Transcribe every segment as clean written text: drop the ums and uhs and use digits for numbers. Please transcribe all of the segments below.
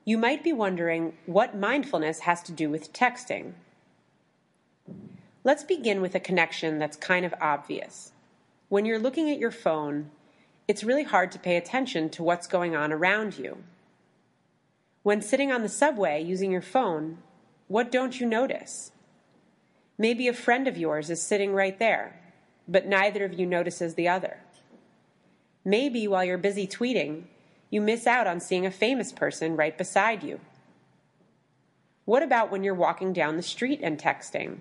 You might be wondering what mindfulness has to do with texting. Let's begin with a connection that's kind of obvious. When you're looking at your phone, it's really hard to pay attention to what's going on around you. When sitting on the subway using your phone, what don't you notice? Maybe a friend of yours is sitting right there, but neither of you notices the other. Maybe while you're busy tweeting, you miss out on seeing a famous person right beside you. What about when you're walking down the street and texting?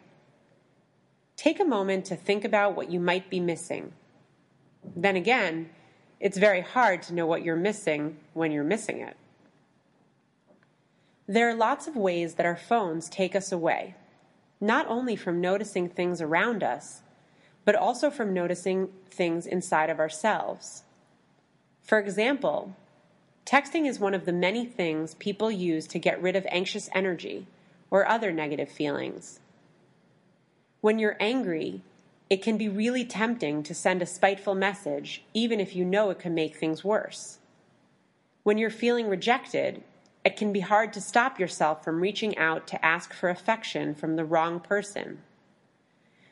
Take a moment to think about what you might be missing. Then again, it's very hard to know what you're missing when you're missing it. There are lots of ways that our phones take us away, not only from noticing things around us, but also from noticing things inside of ourselves. For example, texting is one of the many things people use to get rid of anxious energy or other negative feelings. When you're angry, it can be really tempting to send a spiteful message, even if you know it can make things worse. When you're feeling rejected, it can be hard to stop yourself from reaching out to ask for affection from the wrong person.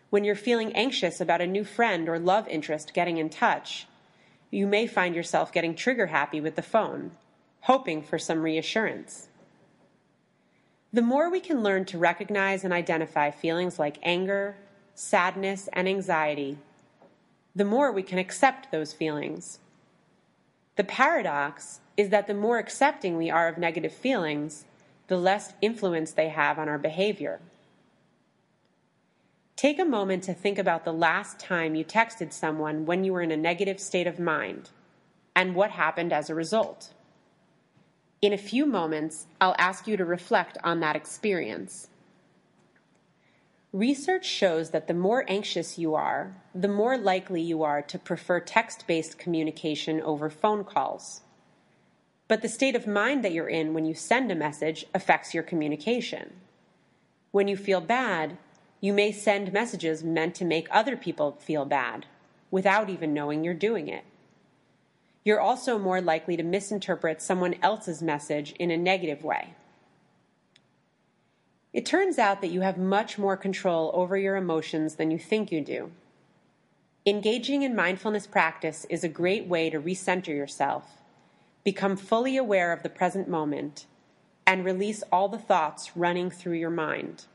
When you're feeling anxious about a new friend or love interest getting in touch, you may find yourself getting trigger happy with the phone, hoping for some reassurance. The more we can learn to recognize and identify feelings like anger, sadness, and anxiety, the more we can accept those feelings. The paradox is that the more accepting we are of negative feelings, the less influence they have on our behavior. Take a moment to think about the last time you texted someone when you were in a negative state of mind, and what happened as a result. In a few moments, I'll ask you to reflect on that experience. Research shows that the more anxious you are, the more likely you are to prefer text-based communication over phone calls. But the state of mind that you're in when you send a message affects your communication. When you feel bad, you may send messages meant to make other people feel bad, without even knowing you're doing it. You're also more likely to misinterpret someone else's message in a negative way. It turns out that you have much more control over your emotions than you think you do. Engaging in mindfulness practice is a great way to recenter yourself, become fully aware of the present moment, and release all the thoughts running through your mind.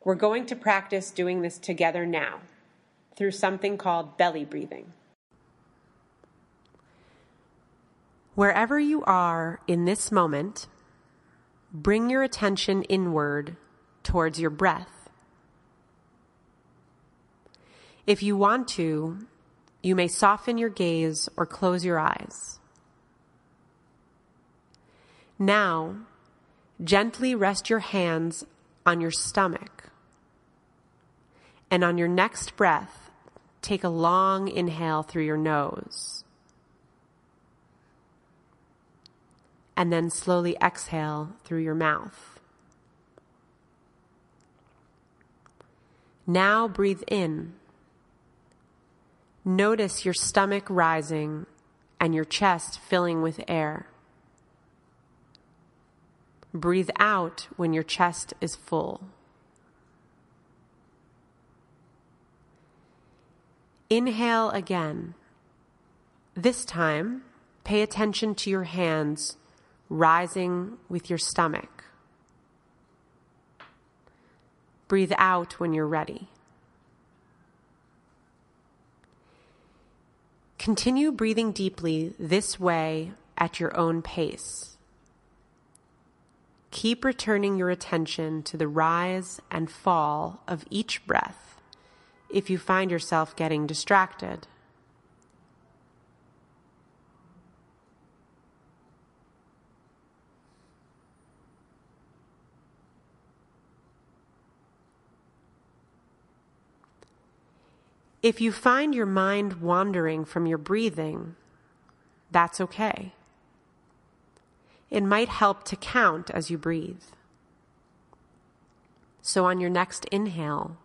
We're going to practice doing this together now, through something called belly breathing. Wherever you are in this moment, bring your attention inward towards your breath. If you want to, you may soften your gaze or close your eyes. Now, gently rest your hands on your stomach. And on your next breath, take a long inhale through your nose. And then slowly exhale through your mouth. Now breathe in. Notice your stomach rising and your chest filling with air. Breathe out when your chest is full. Inhale again. This time, pay attention to your hands rising with your stomach. Breathe out when you're ready. Continue breathing deeply this way at your own pace. Keep returning your attention to the rise and fall of each breath if you find yourself getting distracted. If you find your mind wandering from your breathing, that's okay. It might help to count as you breathe. So on your next inhale,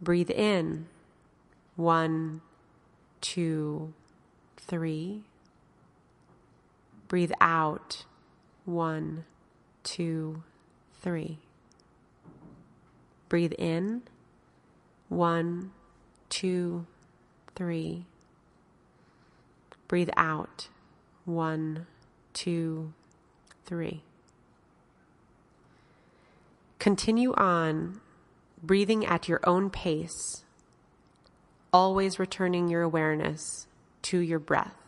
breathe in 1, 2, 3. Breathe out 1, 2, 3. Breathe in. 1, 2, 3. Breathe out. 1, 2, 3. Continue on, breathing at your own pace, always returning your awareness to your breath.